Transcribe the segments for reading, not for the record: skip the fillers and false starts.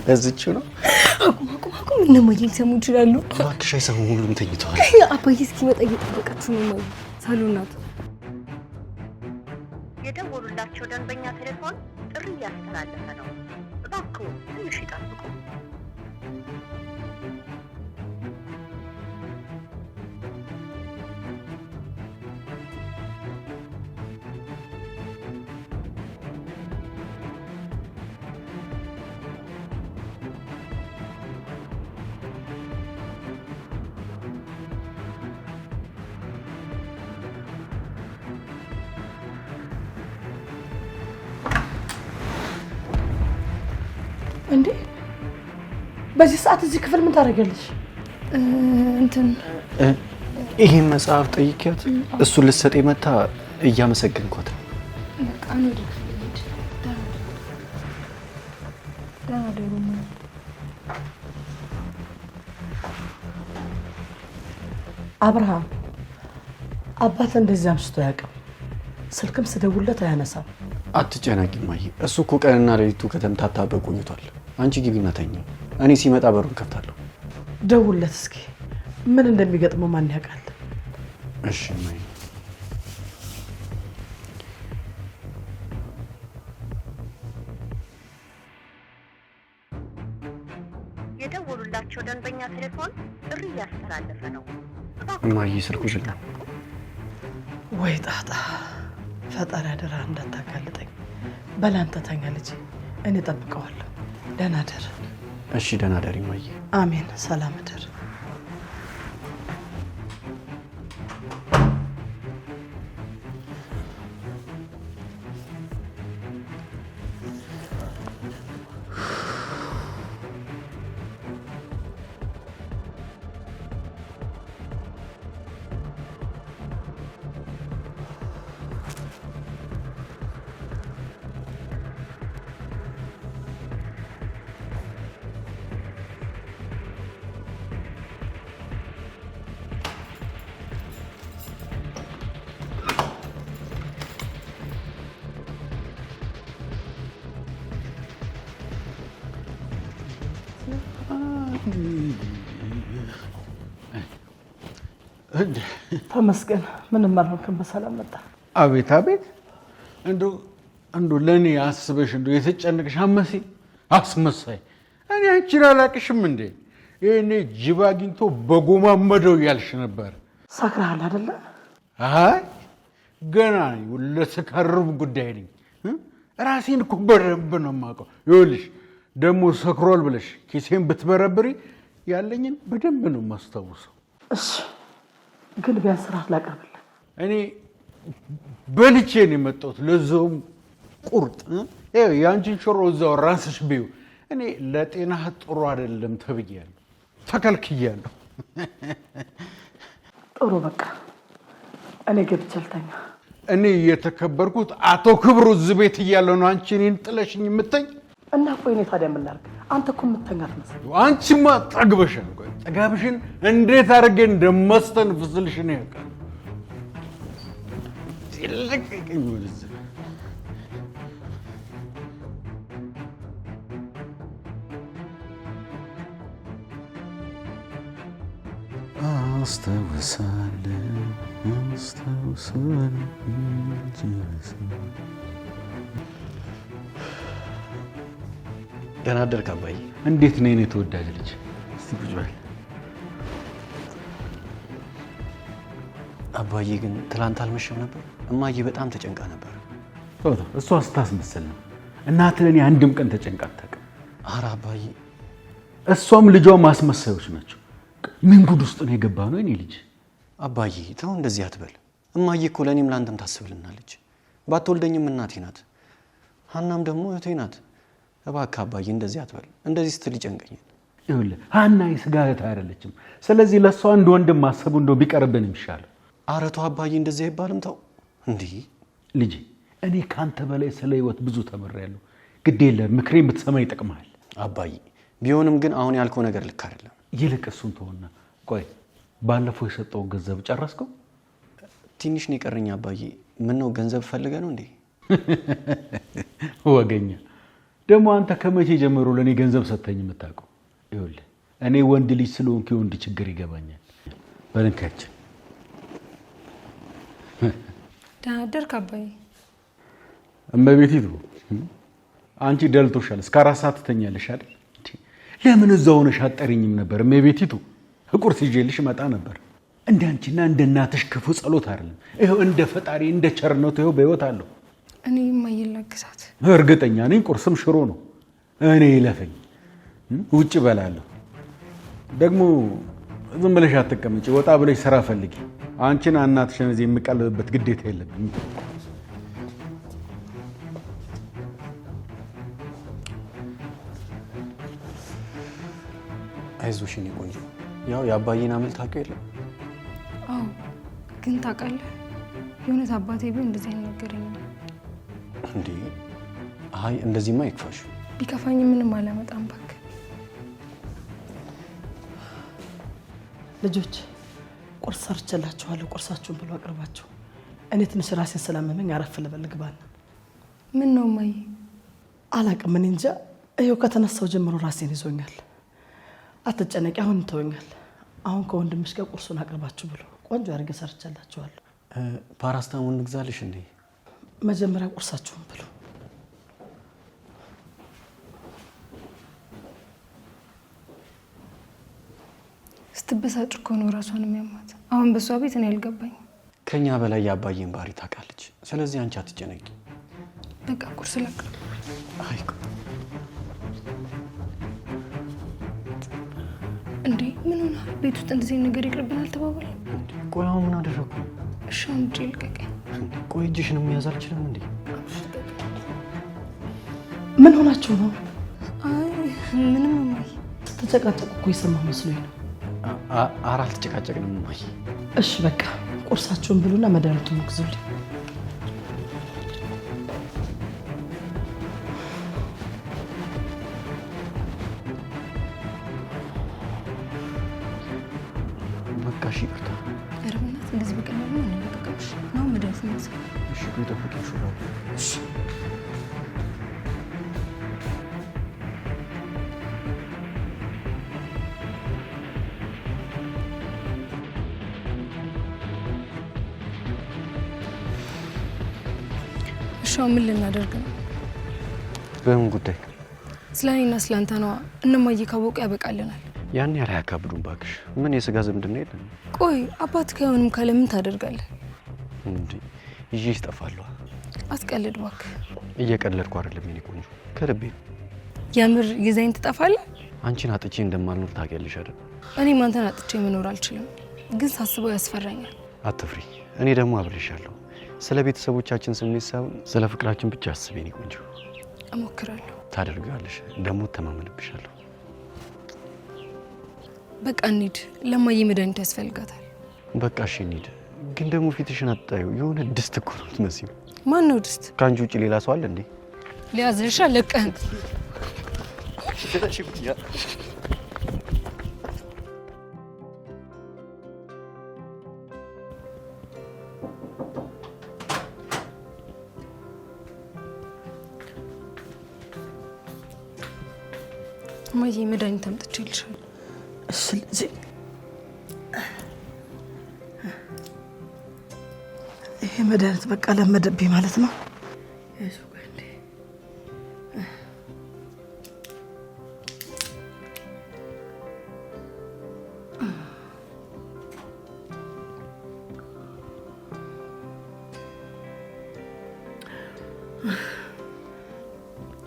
ለዚችው ነው አቁም እነማዬ ሊሰሙ ይችላሉ እባክሽ አይሰሙም ሁሉም ተኝተዋል አባዬ እስኪመጣ እየጠበቃችሁ ነው እማዬ ሳሎን ናት የደወሉላቸው ደንበኛ ቴሌፎን ጥሪ እያስተላለፈ ነው እባክዎ ትንሽ ይጠብቁ እንዴ በዚህ ሰዓት እዚህ ክፍል ምን ታደርጊያለሽ? እንትን ይሄን መጽሐፍ ጠይቂያት እሱን ልትሰጠኝ መጣ እያመሰገንኳት በቃ ነው ልጅ ዳሩ አብርሃም አባት እንደዚህ አምስቶ ያውቅም ስልክም ስደውልለት አያነሳም አትጨናቂ ማይ እሱ እኮ ቀንና ሌሊቱ ከተምታታበት ቆይቷል አንቺ ግቢና ተኝ እኔ ሲመጣ በሩን ከፍታለሁ ደውልለት እስኪ ምን እንደሚገጥመው ማን ያውቃል እሺ ማይ የደወሉላቸው ደንበኛ ቴሌፎን ጥሪ እያስተላለፈ ነው ማይ ስልኩ ዝግ ነው ወይ ጣጣ ፈጣሪ አደራ እንዳታጋልጠኝ በላንተ ተኛ ልጅ እኔ እጠብቀዋለሁ ደህና ደር እሺ ደህና ደሪ ማይ አሜን ሰላም ደር ተመስገን ምን ማረከም በሰላም መጣ አቤት አቤት እንዶ ለኔ አስበሽ የተጨነቅሽ አስመሳይ እኔ አንቺን አላቅሽም እንዴ እኔ ጅብ አግኝቶ በጎማመደው ያልሽ ነበር ሰክራል አይደለ አይ ገና ለተከረቡ ጉዳይ ነኝ ራሴን እኮ በደንብ ነው የማውቀው ይኸውልሽ ደግሞ ሰክሯል ብለሽ ኪሴን ብትበረብሪ ያለኝን በደንብ ነው የማስታውሰው እሺ ግን ቢያንስ ራት ላቀርብልህ እኔ በልቼ ነው የመጣሁት ለዛውም ቁርጥ ያንቺን ሽሮ እዛው ራስሽ ቢዩ እኔ ለጤና ጥሩ አይደለም ተብያለሁ ተከልክያለሁ ጥሩ በቃ እኔ ገብቻልተኛ እኔ የተከበርኩት አቶ ክብሩ ዝቤት እያለው ነው አንቺ እኔን ጥለሽኝ የምትተኝ እና ቆይ እኔ ታዲያ ምን ላድርግ አንተ እኮ የምትተኛት መስሎኝ አንቺማ ጠግበሻል ቆይ ጠጋብሽን እንዴት አድርጌ እንደማስተንፍስልሽ ነው ያውቃል ይልቀቀኝ ወደዚህ ደህና አደርክ አባዬ እንዴት ነህ የኔ ተወዳጅ ልጅ እስቲ ቁጭ በል አባዬ ግን ትላንት አልመሸም ነበር እማዬ በጣም ተጨንቃ ነበር እሷ ስታስመስል ነው እናትህ ለኔ አንድም ቀን ተጨንቃ አታውቅም ኧረ አባዬ እሷም ልጇ ማስመሰዮች ናቸው ምን ጉድ ውስጥ ነው የገባ ነው የኔ ልጅ አባዬ ተው እንደዚህ አትበል እማዬ እኮ ለኔም ላንተም ታስብልናለች ባትወልደኝም እናቴ ናት ሀናም ደግሞ እህቴ ናት እባክህ አባዬ እንደዚህ አትበል እንደዚህ ስትል ይጨንቀኛል ይኸውልህ ሀና የስጋ እህት አይደለችም ስለዚህ ለእሷ አንድ ወንድም ማሰቡ እንደው ቢቀርብን ይሻላል ኧረ ተው አባዬ እንደዚህ አይባልም ተው እንዴ ልጄ እኔ ካንተ በላይ ስለ ህይወት ብዙ ተምሬያለሁ ግድ የለም ምክሬን ብትሰማ ይጠቅምሃል አባዬ ቢሆንም ግን አሁን ያልከው ነገር ልክ አይደለም ይልቅ እሱን ተውና ቆይ ባለፈው የሰጠው ገንዘብ ጨረስከው ትንሽ ነው የቀረኝ አባዬ። ምን ነው ገንዘብ ፈልገህ ነው እንዴ? ወገኛ ደግሞ አንተ ከመቼ ጀምሮ ለኔ ገንዘብ ሰጥተኝ የምታውቀው? ይኸውልህ እኔ ወንድ ልጅ ስለሆንኩ የወንድ ችግር ይገባኛል። በልንካችን ደህና አደርክ አባዬ? እመቤቲቱ አንቺ ደልቶሻል። እስከ 4 ሰዓት ትተኛለሽ አይደል? ለምን እዛው ሆነሽ አትጠሪኝም ነበር? እመቤቲቱ ቁርስ ይዤልሽ መጣ ነበር። እንደ አንቺና እንደ እናትሽ ክፉ ጸሎት አይደለም። ይኸው እንደ ፈጣሪ እንደ ቸርነቱ ይኸው በህይወት አለው። እኔ የማይላግሳት እርግጠኛ ነኝ ቁርስም ሽሮ ነው። እኔ ይለፈኝ ውጭ በላለሁ። ደግሞ ዝም ብለሽ አትቀመጪ፣ ወጣ ብለሽ ስራ ፈልጊ። አንቺና እናትሽን እዚህ የምቀልብበት ግዴታ የለብኝም። አይዞሽ የኔ ቆንጆ፣ ያው የአባዬን አመል ታውቂው የለም? አዎ፣ ግን ታውቃለህ የእውነት አባቴ ቢሆን እንደዚህ አይናገረኝም እንዴ? አይ እንደዚህማ ይክፋሽ። ቢከፋኝ ምንም አላመጣም እባክህ። ልጆች ቁርስ ሰርቼላችኋለሁ። ቁርሳችሁን ብሎ አቅርባችሁ። እኔ ትንሽ ራሴን ስላመመኝ አረፍ ልበል ግባና። ምን ነው ማይ? አላቅም እኔ እንጃ። ይኸው ከተነሳው ጀምሮ ራሴን ይዞኛል። አትጨነቂ፣ አሁን ተወኛል። አሁን ከወንድምሽ ጋር ቁርሱን አቅርባችሁ ብሎ ቆንጆ አድርጌ ሰርቼላችኋለሁ። ፓራስታሞን እንግዛልሽ እንዴ? መጀመሪያ ቁርሳችሁን ብሎ ስትበሳጭ እኮ ነው ራሷን የሚያማት። አሁን በሷ ቤት እኔ አልገባኝ። ከኛ በላይ የአባዬን ባህሪ ታውቃለች። ስለዚህ አንቺ አትጨነቂ። በቃ ቁርስ ላቅርብ። አይ እንዴ ምን ሆነ? ቤት ውስጥ እንደዚህ ነገር ይቅርብናል ተባባል። ቆይ አሁን ምን አደረኩ? እሺ አሁን እጄ ልቀቀኝ። ቆይ እጅሽን መያዝ አልችልም እንዴ? ምን ሆናችሁ ነው? አይ ምንም እማዬ። ተጨቃጨቁ እኮ የሰማሁ መስሎኝ ነው። ኧረ አልተጨቃጨቅንም እማዬ። እሺ በቃ ቁርሳችሁን ብሉና መድኃኒቱን ግዙልኝ። በቃ እሺ ይቅርታ። ኧረ በእናትህ እንደዚህ በቀላሉ ነው የሚለቀቅሽ። አሁን መድኃኒቱን ያዝ። እሺ ቆይ ጠብቂኝ ሹራብ። እሺ እሺ ምን ልናደርግ ነው? በምን ጉዳይ? ስለ እኔና ስለ አንተ ነዋ። እነማዬ ካወቁ ያበቃልናል። ያን ያህል አያካብዱም እባክሽ። ምን የስጋ ዝምድና የለን? ቆይ አባት ከሆንም ካለ ምን ታደርጋለህ እንዴ? ይዤሽ እጠፋለሁ። አትቀልድ እባክህ። እየቀለድኩ አይደለም የኔ ቆንጆ፣ ከልቤ። የምር ይዘኝ ትጠፋለህ? አንቺን አጥቼ እንደማልኖር ታውቂያለሽ አይደል? እኔም አንተን አጥቼ መኖር አልችልም፣ ግን ሳስበው ያስፈራኛል። አትፍሪ፣ እኔ ደግሞ አብሬሻለሁ። ስለ ቤተሰቦቻችን ስሜት ሳይሆን ስለ ፍቅራችን ብቻ አስቤ የኔ ቆንጆ። እሞክራለሁ። ታደርጊዋለሽ፣ ደግሞ ተማመንብሻለሁ። በቃ እንሂድ። ለማዬ መድኃኒት ያስፈልጋታል። በቃ እሺ እንሂድ። ግን ደግሞ ፊትሽን አትጣዩ። የሆነ ድስት እኮ ነው የምትመስይው። ማን ነው ድስት? ከአንቺ ውጭ ሌላ ሰው አለ እንዴ? ሊያዝርሻ ለቀህን ማዬ መድኃኒት አምጥቼልሻለሁ። እሺ ልጄ፣ ይሄ መድኃኒት በቃ ለመደብኝ ማለት ነው።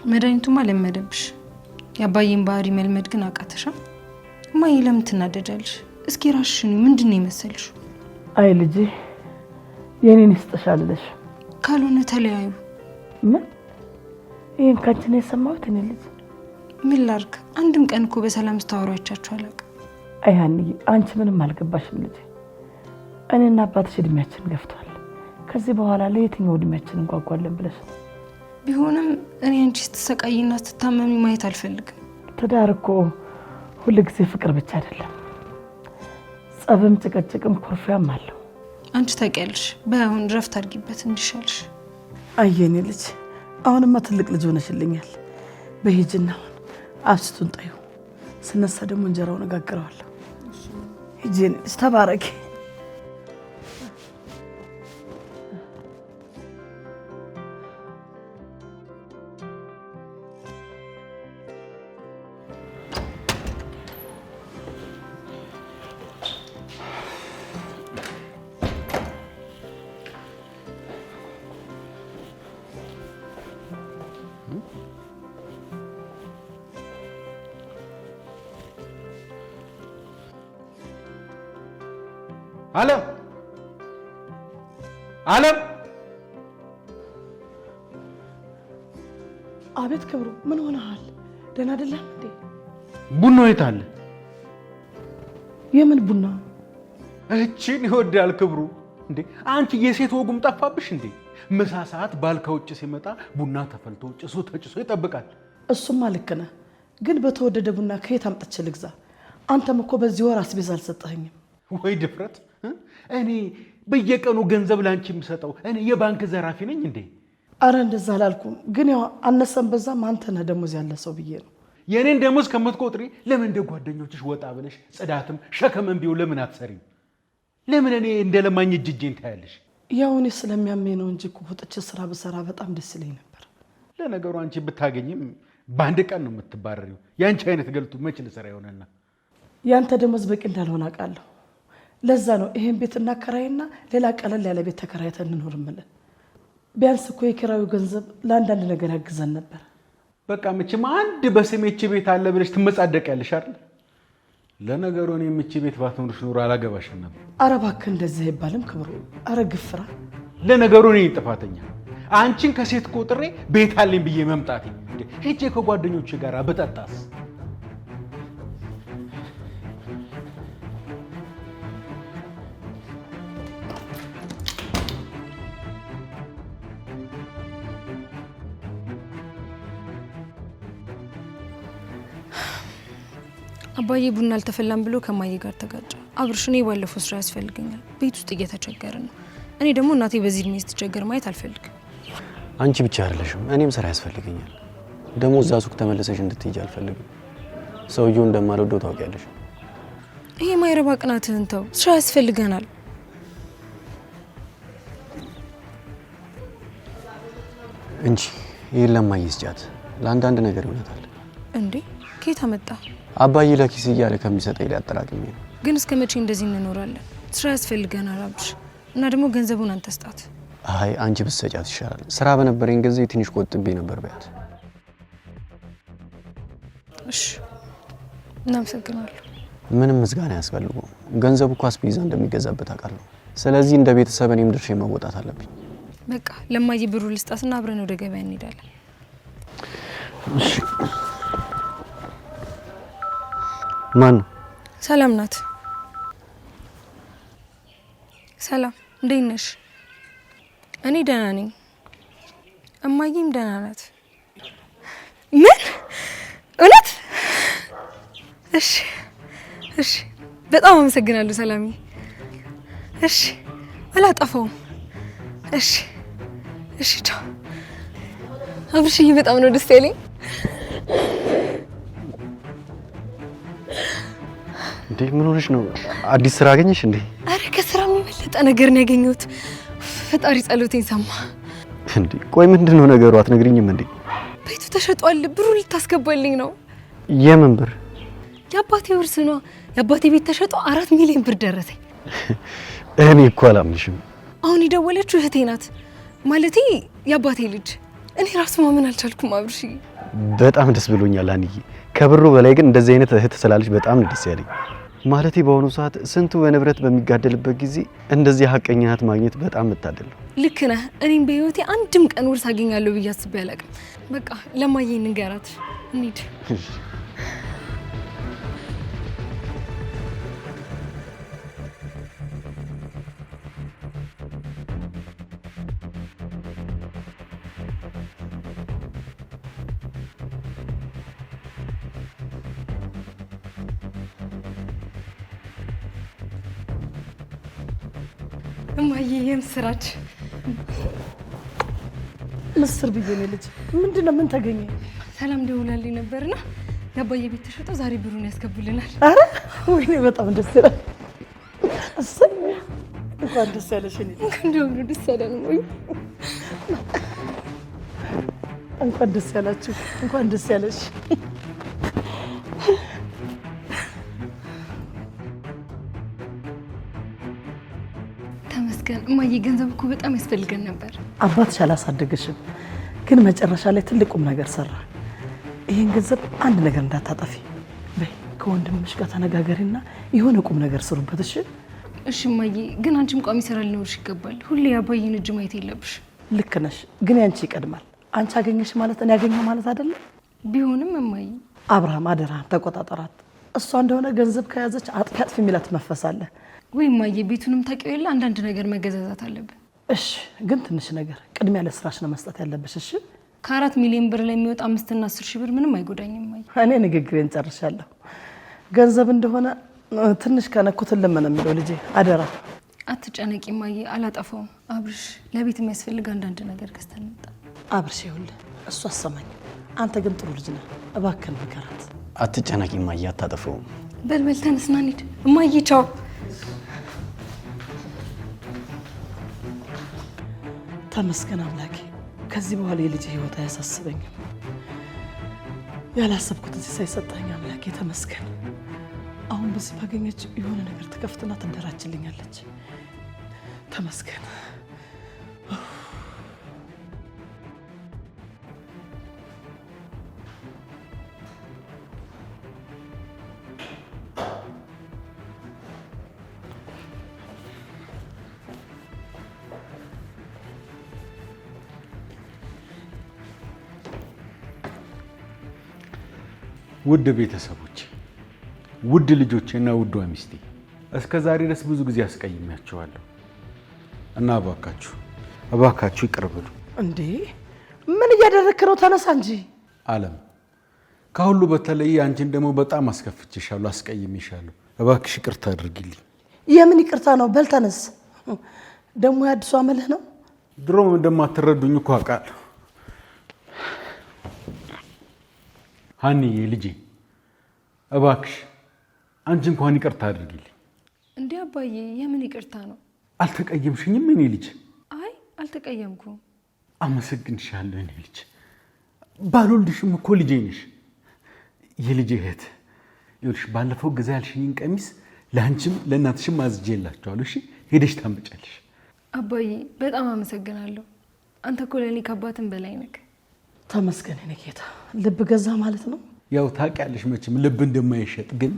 መድኃኒቱማ ለመደብሽ። የአባዬን ባህሪ መልመድ ግን አቃተሻ? እማዬ ለምን ትናደጃለሽ? እስኪ ራስሽን ምንድን ነው የመሰልሽ? አይ ልጄ የኔን ይስጥሻለሽ። ካልሆነ ተለያዩ። ምን? ይሄን ካንቺ ነው የሰማሁት? እኔ ልጅ ምን ላድርግ? አንድም ቀን እኮ በሰላም ስታወሯቻችሁ አላውቅም። አይ ሀኒዬ አንቺ ምንም አልገባሽም ልጄ። እኔና አባትሽ እድሜያችን ገፍቷል። ከዚህ በኋላ ለየትኛው እድሜያችን እንጓጓለን ብለሽ ነው? ቢሆንም እኔ አንቺ ስትሰቃይና ስትታመሚ ማየት አልፈልግም። ትዳር እኮ ሁሉ ጊዜ ፍቅር ብቻ አይደለም። ጸብም፣ ጭቅጭቅም ኩርፊያም አለው። አንቺ ታውቂያለሽ። ባይሆን ረፍት አድርጊበት እንዲሻልሽ። አየኔ ልጅ አሁንማ ትልቅ ልጅ ሆነሽልኛል። በሂጅና አሁን አብስቱን ጣዩ። ስነሳ ደግሞ እንጀራውን እጋግረዋለሁ። ሂጂ የኔ ልጅ ተባረኪ። ዓለም ዓለም! አቤት ክብሩ፣ ምን ሆነሃል? ደህና አይደለም እንዴ? ቡናው የት አለ? የምን ቡና? እቺን ይወዳል ክብሩ። እንዴ አንቺ የሴት ወጉም ጠፋብሽ እንዴ? ምሳ ሰዓት ባል ከውጭ ሲመጣ ቡና ተፈልቶ ጭሱ ተጭሶ ይጠብቃል። እሱማ ልክ ነህ፣ ግን በተወደደ ቡና ከየት አምጥቼ ልግዛ? አንተም እኮ በዚህ ወር አስቤዛ አልሰጠኸኝም። ወይ ድፍረት! እኔ በየቀኑ ገንዘብ ላንቺ የምሰጠው እኔ የባንክ ዘራፊ ነኝ እንዴ? አረ እንደዛ አላልኩም፣ ግን ያው አነሰም በዛም አንተ ነህ ደሞዝ ያለ ሰው ብዬ ነው። የኔን ደሞዝ ከምትቆጥሪ ለምን እንደ ጓደኞችሽ ወጣ ብለሽ ጽዳትም ሸከመን ቢው ለምን አትሰሪም? ለምን እኔ እንደለማኝ እጅጄን ታያለሽ? ያው እኔ ስለሚያመኝ ነው እንጂ እኮ ወጥቼ ስራ ብሰራ በጣም ደስ ይለኝ ነበር። ለነገሩ አንቺ ብታገኝም በአንድ ቀን ነው የምትባረሪው። ያንቺ አይነት ገልቱ መች ልሰራ ይሆነና? ያንተ ደሞዝ በቂ እንዳልሆነ አውቃለሁ። ለዛ ነው ይሄን ቤት እናከራይና ሌላ ቀለል ያለ ቤት ተከራይተን እንኖር እምልህ። ቢያንስ እኮ የኪራዩ ገንዘብ ለአንዳንድ ነገር ያግዘን ነበር። በቃ መቼም አንድ በስሜች ቤት አለ ብለሽ ትመጻደቂያለሽ አይደል? ለነገሩ እኔ ምች ቤት ባትኖርሽ ኖሮ አላገባሽም ነበር። ኧረ እባክህ እንደዚህ አይባልም ክብሩ። ኧረ ግፍራ። ለነገሩ እኔ ጥፋተኛ አንቺን ከሴት ቆጥሬ ቤት አለኝ ብዬ መምጣቴ። ሄጄ ከጓደኞቼ ጋር በጠጣስ? አባዬ ቡና አልተፈላም ብሎ ከማዬ ጋር ተጋጨ። አብርሽ እኔ ባለፈው ስራ ያስፈልገኛል፣ ቤት ውስጥ እየተቸገርን ነው። እኔ ደግሞ እናቴ በዚህ እድሜ ስትቸገር ማየት አልፈልግም። አንቺ ብቻ አይደለሽም፣ እኔም ስራ ያስፈልገኛል። ደግሞ እዛ ሱቅ ተመለሰሽ እንድትሄጂ አልፈልግም። ሰውየው እንደማልወደው ታውቂያለሽ። ይሄ ማይረባ ቅናትህን ተው፣ ስራ ያስፈልገናል። እንጂ ይሄን ለማዬ ስጫት፣ ለአንዳንድ ነገር ይሆናታል። እንዴ ከየት አመጣ? አባዬ ለኪስ እያለ ከሚሰጠኝ ላይ አጠራቅሜ ነው። ግን እስከ መቼ እንደዚህ እንኖራለን? ስራ ያስፈልገናል አብርሽ፣ እና ደግሞ ገንዘቡን አንተ ስጣት። አይ አንቺ ብትሰጫት ይሻላል። ስራ በነበረኝ ጊዜ ትንሽ ቆጥቤ ነበር ቢያት። እሺ እናመሰግናለሁ። ምንም ምስጋና ያስፈልገው። ገንዘቡ እኮ አስቤዛ እንደሚገዛበት አውቃለሁ። ስለዚህ እንደ ቤተሰብ እኔም ድርሼ መወጣት አለብኝ። በቃ ለማዬ ብሩ ልስጣትና አብረን ወደ ገበያ እንሄዳለን። እሺ ማን ነው? ሰላም ናት። ሰላም እንዴት ነሽ? እኔ ደህና ነኝ። እማዬም ደህና ናት። ምን እውነት? እሺ እሺ፣ በጣም አመሰግናለሁ ሰላምዬ። እሺ አላጠፋውም። እሺ እሺ፣ ቻው አብርሽዬ። በጣም ነው ደስ ያለኝ። እንዴ ምን ሆነሽ ነው? አዲስ ስራ አገኘሽ እንዴ? አረ ከስራ የሚበለጠ ነገር ነው ያገኘሁት። ፈጣሪ ጸሎቴን ሰማ። እንዴ ቆይ ምንድነው ነገሩ? አትነግሪኝም እንዴ? ቤቱ ተሸጧል። ብሩ ልታስገባልኝ ነው። የምን ብር? የአባቴ ውርስ ነው። የአባቴ ቤት ተሸጦ 4 ሚሊዮን ብር ደረሰኝ። እኔ እኮ አላምንሽም። አሁን የደወለችው እህቴ ናት። ማለቴ የአባቴ ልጅ። እኔ ራሱ ማመን አልቻልኩም አብርሽ። በጣም ደስ ብሎኛል አንዬ። ከብሩ በላይ ግን እንደዚህ አይነት እህት ስላለች በጣም ነው ደስ ያለኝ። ማለቴ በአሁኑ ሰዓት ስንቱ በንብረት በሚጋደልበት ጊዜ እንደዚህ ሀቀኛ እህት ማግኘት በጣም መታደል ነው። ልክ ነህ። እኔም በህይወቴ አንድም ቀን ውርስ አገኛለሁ ብዬ አስቤ አላውቅም። በቃ ለማዬ ንገራት እንሂድ። እማዬ የምስራች ምስር ብዬ ነው ልጅ። ምንድነው? ምን ተገኘ? ሰላም ደውላልኝ ነበርና የአባዬ ቤት ተሸጦ ዛሬ ብሩን ያስገቡልናል። አረ ወይኔ በጣም ደስ ይላል። እሰይ እንኳን ደስ ያለሽ። እንደው ደስ ያለን ወይ እንኳን ደስ ያላችሁ። እንኳን ደስ ያለሽ። ተመስገን እማዬ። ገንዘብ እኮ በጣም ያስፈልገን ነበር። አባትሽ አላሳደገሽም፣ ግን መጨረሻ ላይ ትልቁም ነገር ሰራ። ይሄን ገንዘብ አንድ ነገር እንዳታጠፊ በይ። ከወንድምሽ ጋር ተነጋገሪና የሆነ ቁም ነገር ስሩበት። እሺ እሺ እማዬ። ግን አንቺም ቋሚ ስራ ሊኖርሽ ይገባል። ሁሌ የአባዬን እጅ ማየት የለብሽ። ልክ ነሽ፣ ግን ያንቺ ይቀድማል። አንቺ አገኘሽ ማለት እኔ ያገኘው ማለት አይደለም። ቢሆንም እማዬ አብርሃም አደራህን ተቆጣጠራት። እሷ እንደሆነ ገንዘብ ከያዘች አጥፊ አጥፊ የሚላት መፈሳለ ወይ እማዬ። ቤቱንም ታውቂው የለ አንዳንድ ነገር መገዛዛት አለብን። እሺ ግን ትንሽ ነገር ቅድሚያ ለስራሽ ነው መስጠት ያለብሽ። እሺ ከ4 ሚሊዮን ብር ላይ የሚወጣ 5 እና 10 ሺህ ብር ምንም አይጎዳኝም እማዬ። እኔ ንግግሬን ጨርሻለሁ። ገንዘብ እንደሆነ ትንሽ ከነኩትን ለምን የሚለው ልጄ አደራ። አትጨነቂ እማዬ፣ አላጠፋውም። አብርሽ ለቤት የሚያስፈልግ አንዳንድ ነገር ገዝተን እንጣ። አብርሽ ይኸውልህ እሱ አሰማኝ። አንተ ግን ጥሩ ልጅ ነህ፣ እባክህን ምከራት። አትጨነቂ እማዬ፣ አታጠፈውም። በልበል ተነስና እንሂድ እማዬ። ቻው። ተመስገን አምላኬ። ከዚህ በኋላ የልጅ ህይወት አያሳስበኝም። ያላሰብኩትን ሲሳይ ሰጠኸኝ አምላኬ ተመስገን። አሁን በዚህ ባገኘች የሆነ ነገር ትከፍትና ትደራችልኛለች። ተመስገን። ውድ ቤተሰቦች፣ ውድ ልጆቼና ውዷ ሚስቴ እስከ ዛሬ ድረስ ብዙ ጊዜ አስቀይሜያቸዋለሁ እና እባካችሁ ይቅር በሉ። እንዴ ምን እያደረክ ነው? ተነሳ እንጂ አለም። ከሁሉ በተለይ አንቺን ደግሞ በጣም አስከፍቼሻለሁ፣ አስቀይሜሻለሁ። እባክሽ ይቅርታ አድርጊልኝ። የምን ይቅርታ ነው? በል ተነስ። ደግሞ የአዲሱ አመልህ ነው። ድሮም እንደማትረዱኝ እኮ አውቃለሁ። ሀኒዬ ልጄ እባክሽ አንቺ እንኳን ይቅርታ አድርጊልኝ። እንዴ አባዬ የምን ይቅርታ ነው? አልተቀየምሽኝም እኔ ልጅ? አይ አልተቀየምኩም። አመሰግንሻለሁ እኔ ልጅ። ባልወልድሽም እኮ ልጄ ነሽ፣ የልጄ እህት። ይኸውልሽ ባለፈው ጊዜ ያልሽኝን ቀሚስ ለአንቺም ለእናትሽም አዝጄላችኋለሁ። እሺ ሄደሽ ታመጫለሽ። አባዬ በጣም አመሰግናለሁ። አንተ እኮ ለእኔ ከአባትም በላይ ነህ። ተመስገን የኔ ጌታ። ልብ ገዛ ማለት ነው። ያው ታውቂያለሽ መቼም ልብ እንደማይሸጥ፣ ግን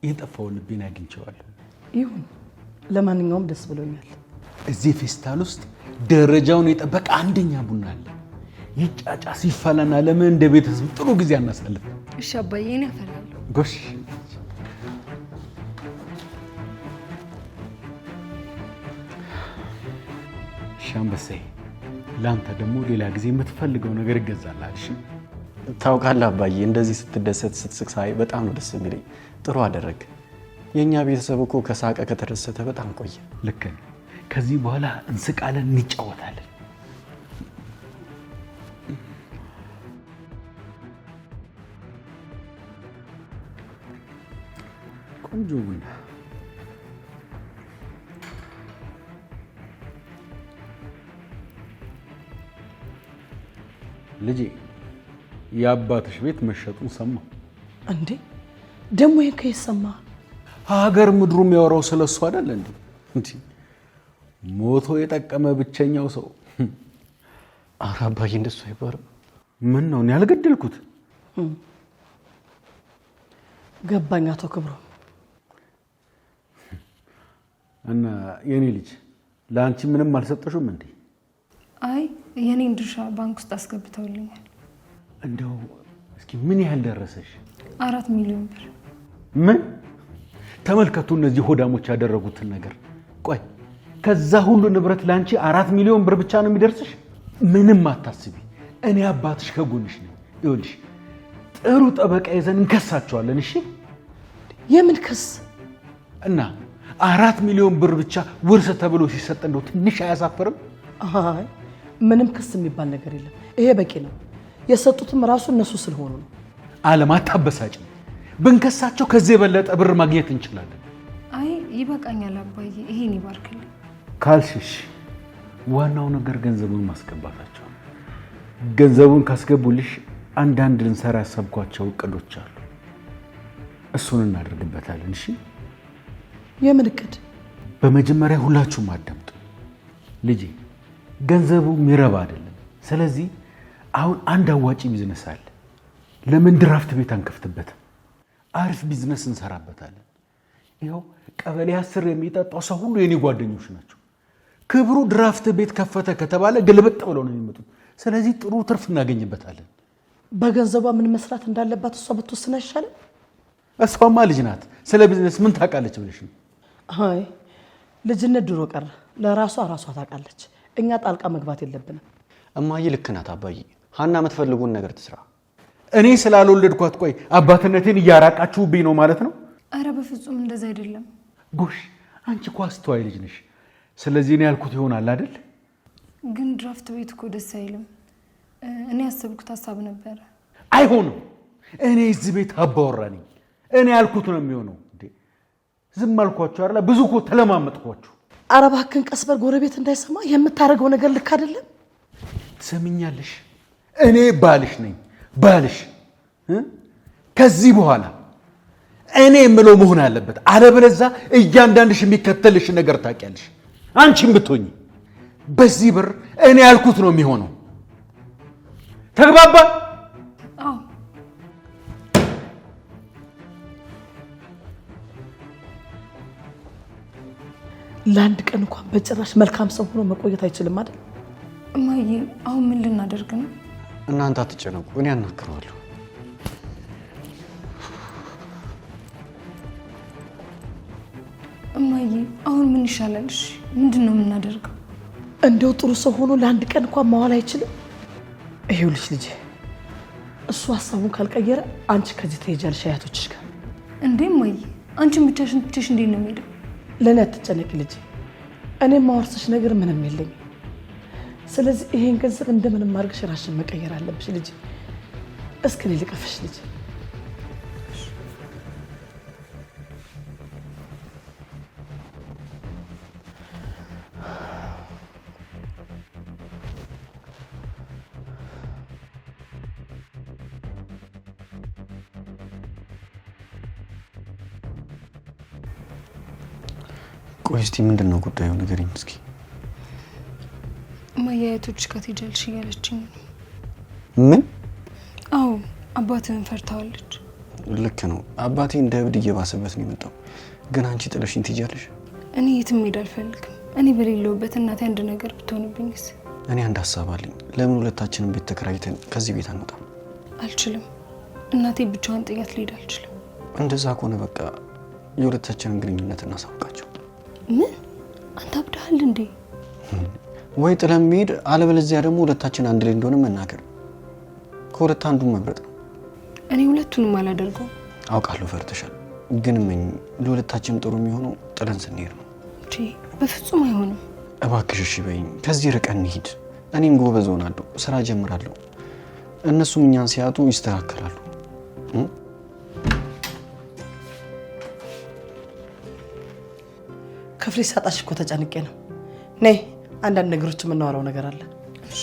የጠፋው ልቤን አግኝቼዋለሁ። ይሁን፣ ለማንኛውም ደስ ብሎኛል። እዚህ ፌስታል ውስጥ ደረጃውን የጠበቀ አንደኛ ቡና አለ። ይጫጫ ሲፈላና ለምን እንደ ቤተሰብ ጥሩ ጊዜ አናሳልፍ። እሺ አባዬ እኔ አፈላለሁ። ጎሽ ሻምበሳይ፣ ለአንተ ደግሞ ሌላ ጊዜ የምትፈልገው ነገር ይገዛልሃል። እሺ ታውቃለህ አባዬ፣ እንደዚህ ስትደሰት ስትስቅ ሳይ በጣም ነው ደስ የሚለኝ። ጥሩ አደረግ። የእኛ ቤተሰብ እኮ ከሳቀ ከተደሰተ በጣም ቆየ። ልክ ነህ። ከዚህ በኋላ እንስቃለን፣ እንጫወታለን። ቆንጆ ቡና። ልጄ የአባትሽ ቤት መሸጡን ሰማሁ። እንዴ ደግሞ ይሄን ከየት ሰማ? ሀገር ምድሩ የሚያወራው ስለሱ አይደል እንዴ? እንዴ ሞቶ የጠቀመ ብቸኛው ሰው። ኧረ አባዬ እንደሱ አይባልም። ምን ነው እኔ ያልገደልኩት? ገባኝ አቶ ክብሮ። እና የኔ ልጅ ለአንቺ ምንም አልሰጠሽም እንዴ? አይ የኔን ድርሻ ባንክ ውስጥ አስገብተውልኛል። እንደው እስኪ ምን ያህል ደረሰሽ? 4 ሚሊዮን ብር። ምን? ተመልከቱ እነዚህ ሆዳሞች ያደረጉትን ነገር። ቆይ ከዛ ሁሉ ንብረት ላንቺ 4 ሚሊዮን ብር ብቻ ነው የሚደርስሽ? ምንም አታስቢ፣ እኔ አባትሽ ከጎንሽ ነኝ። ይኸውልሽ ጥሩ ጠበቃ ይዘን እንከሳቸዋለን። እሺ? የምን ክስ? እና 4 ሚሊዮን ብር ብቻ ውርስ ተብሎ ሲሰጥ እንደው ትንሽ አያሳፍርም? አይ ምንም ክስ የሚባል ነገር የለም። ይሄ በቂ ነው። የሰጡትም ራሱ እነሱ ስለሆኑ ነው። ዓለም አታበሳጭ። ብንከሳቸው ከዚህ የበለጠ ብር ማግኘት እንችላለን። አይ ይበቃኛል አባዬ፣ ይሄን ይባርክልኝ ካልሽሽ ዋናው ነገር ገንዘቡን ማስገባታቸው ነው። ገንዘቡን ካስገቡልሽ አንዳንድ ልንሰራ ያሰብኳቸው እቅዶች አሉ። እሱን እናደርግበታለን። እሺ? የምን እቅድ? በመጀመሪያ ሁላችሁም አዳምጡ። ልጄ ገንዘቡ የሚረባ አይደለም። ስለዚህ አሁን አንድ አዋጪ ቢዝነስ አለ። ለምን ድራፍት ቤት አንከፍትበትም? አሪፍ ቢዝነስ እንሰራበታለን። ይኸው ቀበሌ 10 የሚጠጣው ሰው ሁሉ የኔ ጓደኞች ናቸው። ክብሩ ድራፍት ቤት ከፈተ ከተባለ ግልብጥ ብለው ነው የሚመጡት። ስለዚህ ጥሩ ትርፍ እናገኝበታለን። በገንዘቧ ምን መስራት እንዳለባት እሷ ብትወስን አይሻልም? እሷማ ልጅ ናት። ስለ ቢዝነስ ምን ታውቃለች ብለሽ ነው? አይ ልጅነት ድሮ ቀረ። ለራሷ ታውቃለች። እኛ ጣልቃ መግባት የለብንም። እማዬ ልክ ናት አባዬ። ሀና የምትፈልጉን ነገር ትስራ። እኔ ስላልወለድኳት ቆይ አባትነቴን እያራቃችሁብኝ ነው ማለት ነው? አረ በፍጹም እንደዛ አይደለም። ጎሽ አንቺ እኮ አስተዋይ ልጅ ነሽ። ስለዚህ እኔ ያልኩት ይሆናል አይደል? ግን ድራፍት ቤት እኮ ደስ አይልም። እኔ ያሰብኩት ሀሳብ ነበረ። አይሆንም። እኔ እዚህ ቤት አባወራ ነኝ። እኔ ያልኩት ነው የሚሆነው። እንዴ ዝም አልኳችሁ አይደል? ብዙ እኮ ተለማመጥኳችሁ። ኧረ እባክህን ቀስ በል፣ ጎረቤት እንዳይሰማ። የምታደርገው ነገር ልክ አይደለም። ትሰምኛለሽ? እኔ ባልሽ ነኝ፣ ባልሽ። ከዚህ በኋላ እኔ የምለው መሆን አለበት። አለበለዚያ እያንዳንድሽ የሚከተልሽ ነገር ታውቂያለሽ። አንቺም ብትሆኚ በዚህ ብር እኔ ያልኩት ነው የሚሆነው። ተግባባ? አዎ። ለአንድ ቀን እንኳን በጭራሽ መልካም ሰው ሆኖ መቆየት አይችልም አይደል? እማዬ አሁን ምን ልናደርግ ነው? እናንተ አትጨነቁ፣ እኔ አናግረዋለሁ። እማዬ አሁን ምን ይሻላል? እሺ ምንድን ነው የምናደርገው? እንደው ጥሩ ሰው ሆኖ ለአንድ ቀን እንኳን መዋል አይችልም? ይኸውልሽ ልጄ፣ እሱ ሀሳቡን ካልቀየረ አንቺ ከዚህ ትሄጃለሽ አያቶችሽ ጋር። እንዴ እማዬ አንቺን ብቻሽን ትቼሽ እንዴት ነው የምሄደው? ለእኔ አትጨነቂ ልጄ፣ እኔም ማወርስሽ ነገር ምንም የለኝም። ስለዚህ ይሄን ገንዘብ እንደምንም አድርገሽ ራስሽን መቀየር አለብሽ ልጄ። እስኪ እኔ ልቀፍሽ ልጄ። ቆይ እስቲ ምንድን ነው ጉዳዩ? ንገሪኝ እስኪ። እማዬ አያቶችሽ ጋር ትሄጃለሽ እያለችኝ ነው። ምን? አዎ አባትህን ፈርታዋለች። ልክ ነው። አባቴ እንደ እብድ እየባሰበት ነው የመጣው። ግን አንቺ ጥለሽኝ ትሄጃለሽ? እኔ የትም መሄድ አልፈልግም። እኔ በሌለውበት እናቴ አንድ ነገር ብትሆንብኝስ? እኔ አንድ ሀሳብ አለኝ። ለምን ሁለታችንም ቤት ተከራይተን ከዚህ ቤት አንወጣም? አልችልም። እናቴ ብቻዋን ጥያት ልሄድ አልችልም። እንደዛ ከሆነ በቃ የሁለታችንን ግንኙነት እናሳውቃቸው። ምን? አንተ አብደሃል እንዴ? ወይ ጥለን መሄድ፣ አለበለዚያ ደግሞ ሁለታችን አንድ ላይ እንደሆነ መናገር። ከሁለት አንዱን መምረጥ ነው። እኔ ሁለቱንም አላደርገውም። አውቃለሁ ፈርተሻል፣ ግን ምን ለሁለታችን ጥሩ የሚሆነው ጥለን ስንሄድ ነው። እንዴ በፍጹም አይሆንም። እባክሽ እሺ በይኝ። ከዚህ ርቀን እንሂድ። እኔም ጎበዝ ሆናለሁ፣ ስራ ጀምራለሁ። እነሱም እኛን ሲያጡ ይስተካከላሉ። ክፍሌ ሳጣሽ እኮ ተጨንቄ ነው። ነይ አንዳንድ ነገሮች የምናወራው ነገር አለ። እሺ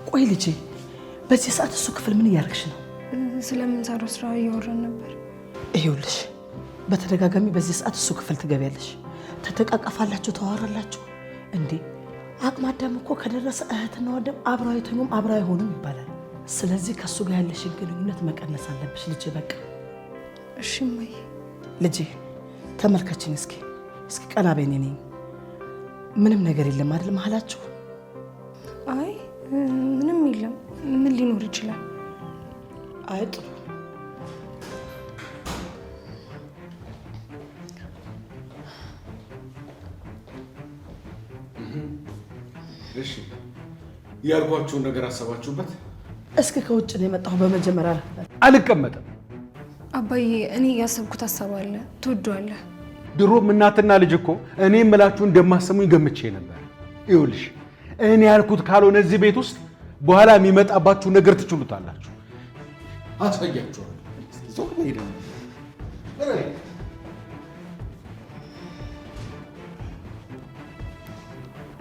ቆይ ልጄ፣ በዚህ ሰዓት እሱ ክፍል ምን እያደረግሽ ነው? ስለምንሰራው ስራ እያወራን ነበር። ይኸውልሽ በተደጋጋሚ በዚህ ሰዓት እሱ ክፍል ትገቢያለሽ። ተተቃቀፋላችሁ፣ ተዋራላችሁ። እንዴ አቅመ አዳም እኮ ከደረሰ እህትና ወንድም አብረው አይተኙም፣ አብረው አይሆኑም ይባላል። ስለዚህ ከሱ ጋር ያለሽን ግንኙነት መቀነስ አለብሽ ልጄ። በቃ እሺ እማዬ። ልጄ ተመልከችኝ እስኪ ቀና በይኔ ነኝ። ምንም ነገር የለም አይደል መሀላችሁ? አይ ምንም የለም። ምን ሊኖር ይችላል? አይ ጥሩ። እሺ ያልኳችሁን ነገር አሰባችሁበት? እስኪ ከውጭ ነው የመጣሁ። በመጀመሪያ አልቀመጥም። አባዬ እኔ ያሰብኩት ሀሳብ አለ። ትወደዋለህ። ድሮም እናትና ልጅ እኮ እኔ የምላችሁ እንደማሰሙኝ ገምቼ ነበር። ይኸውልሽ እኔ ያልኩት ካልሆነ እዚህ ቤት ውስጥ በኋላ የሚመጣባችሁ ነገር ትችሉታላችሁ። አሳያችኋለሁ።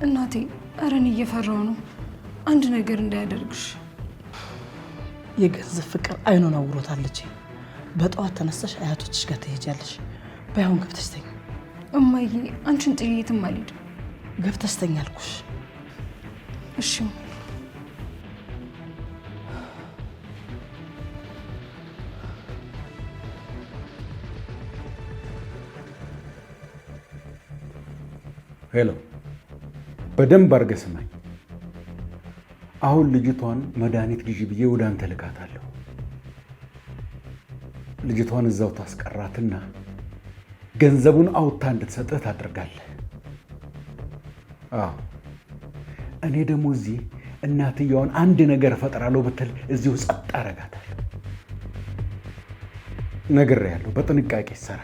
እናቴ ኧረ እኔ እየፈራሁ ነው። አንድ ነገር እንዳያደርግሽ። የገንዘብ ፍቅር አይኑን አውሮታለች። በጠዋት ተነስተሽ አያቶችሽ ጋር ትሄጃለሽ። ባይሆን ገብተሽ ተኝ። እማዬ አንቺን ጥዬ የትም አልሄድም። ገብተሽ ተኝ አልኩሽ። እሺ ሄሎ፣ በደንብ አድርገህ ስማኝ። አሁን ልጅቷን መድኃኒት ግዢ ብዬ ወደ አንተ ልካታለሁ። ልጅቷን እዛው ታስቀራትና ገንዘቡን አውጥታ እንድትሰጥህ ታደርጋለህ። አዎ፣ እኔ ደግሞ እዚህ እናትየዋን አንድ ነገር እፈጥራለሁ ብትል እዚሁ ጸጥ አደርጋታለሁ። ነግሬሃለሁ፣ በጥንቃቄ ይሰራ።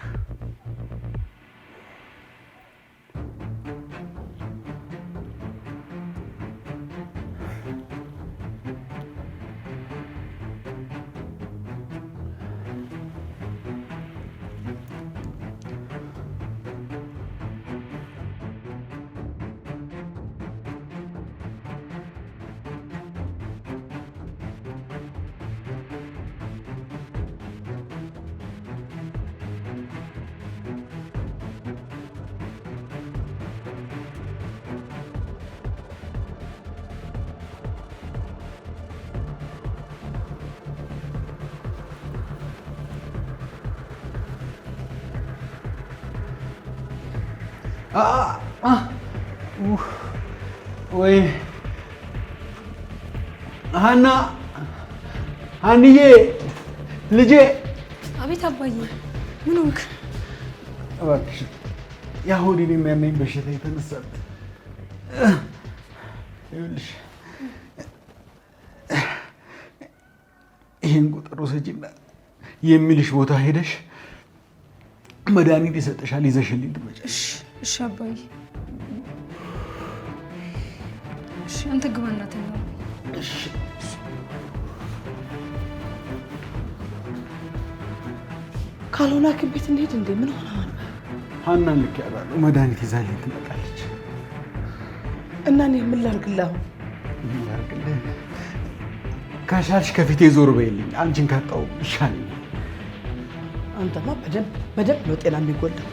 ወይ ሀና፣ ሀንዬ ልጄ። አቤት አባዬ፣ ምን ሆንክ? እባክሽ የሆዴን የሚያመኝ በሽታ የተነሳት። ይኸውልሽ ይህን ቁጥር ውሰጂና የሚልሽ ቦታ ሄደሽ መድኃኒት ይሰጥሻል፣ ይዘሽልኝ ትመጫለሽ። እሺ አባዬ። እሺ አንተ ግባ እናተኛ። እሺ ካልሆነ ሐኪም ቤት እንሂድ። እንዴ ምን ሆነ? ሀናን ልክ ያውቃለሁ፣ መድኃኒት ይዛልኝ ትመጣለች። እና እኔ ምን ላድርግልህ? ምን ላድርግልህ? ከቻልሽ ከፊቴ ዞር በይልኝ። አንቺን ካጣሁ ይሻለኛል። አንተማ በደንብ ነው ጤና የሚጎዳው።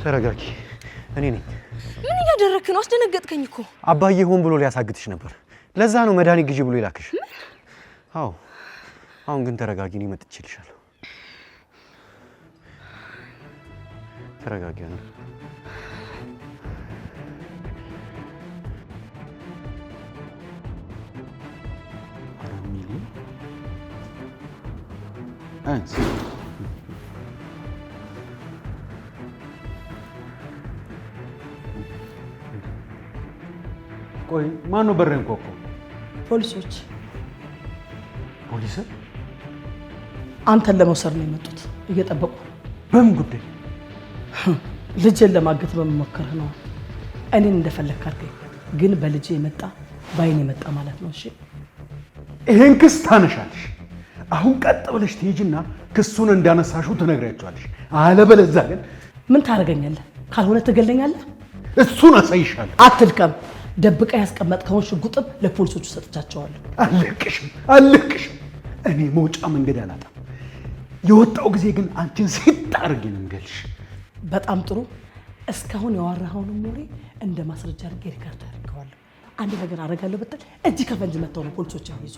ተረጋጊ፣ እኔ ነኝ። ምን እያደረክ ነው? አስደነገጥከኝ እኮ። አባዬ ሆን ብሎ ሊያሳግትሽ ነበር። ለዛ ነው መድኃኒት ግዢ ብሎ ይላክሽ። አዎ፣ አሁን ግን ተረጋጊ፣ እኔ መጥቼልሻለሁ። ተረጋጊ ነው። ቆይ ማን ነው በረን ኮኮ? ፖሊሶች። ፖሊስ? አንተን ለመውሰድ ነው የመጡት። እየጠበቁ። በምን ጉዳይ? ልጄን ለማገት በመሞከር ነው። እኔን እንደፈለክ አድርገኝ፣ ግን በልጄ የመጣ ባይን የመጣ ማለት ነው። እሺ ይሄን ክስ ታነሻለሽ። አሁን ቀጥ ብለሽ ትሄጂና ክሱን እንዳነሳሽው ትነግሪያቸዋለሽ። አለበለዚያ ግን ምን ታደርገኛለህ? ካልሆነ ትገለኛለህ። እሱን አሳይሻለሁ። አትድከም። ደብቃ ያስቀመጥከውን ሽጉጥም ለፖሊሶቹ ሰጥቻቸዋለሁ። አለቅሽም። እኔ መውጫ መንገድ አላጣም። የወጣው ጊዜ ግን አንቺን ሲጥ አድርጌ ነው የምገልሽ። በጣም ጥሩ። እስካሁን ያወራኸውን ሞሬ እንደ ማስረጃ አድርጌ ሪካርድ አድርገዋለሁ። አንድ ነገር አደርጋለሁ ብትል እጅ ከፈንጅ መተው ነው ፖሊሶች ይይዙ።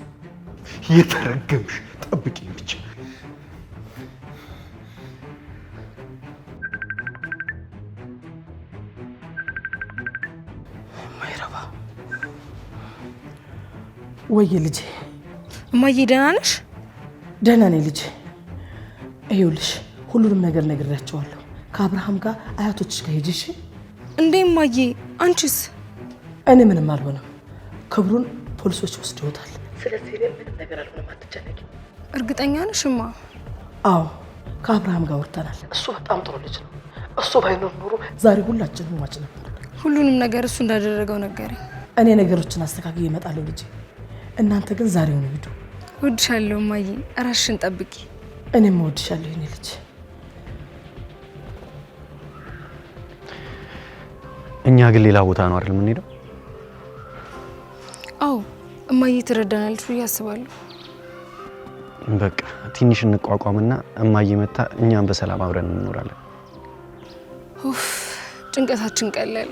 የተረገምሽ ጠብቂኝ ብቻ። ማይረባ ወይ ልጄ። እማዬ ደህና ነሽ? ደህና ነኝ ልጄ። ይኸውልሽ ሁሉንም ነገር ነግሬያቸዋለሁ። ከአብርሃም ጋር አያቶችሽ ጋር ሂጂ። እሺ? እንዴ እማዬ አንቺስ? እኔ ምንም አልሆነም። ክብሩን ፖሊሶች ወስደውታል። ስለዚህ እኔ ምንም ነገር አልሆነም፣ አትጨነቂ። እርግጠኛ ነሽ እማ? አዎ ከአብርሃም ጋር ወርተናል። እሱ በጣም ጥሩ ልጅ ነው። እሱ ባይኖር ኖሮ ዛሬ ሁላችንም ሟች ነበር። ሁሉንም ነገር እሱ እንዳደረገው ነገረኝ። እኔ ነገሮችን አስተካክዬ እመጣለሁ ልጄ። እናንተ ግን ዛሬውን ሂዱ። እወድሻለሁ እማዬ፣ ራስሽን ጠብቂ። እኔም እወድሻለሁ የኔ ልጅ። እኛ ግን ሌላ ቦታ ነው አይደል የምንሄደው? አዎ እማዬ ትረዳናለች ብዬ አስባለሁ። በቃ ትንሽ እንቋቋምና እማዬ መታ እኛም በሰላም አብረን እንኖራለን። ኡፍ ጭንቀታችን ቀለለ።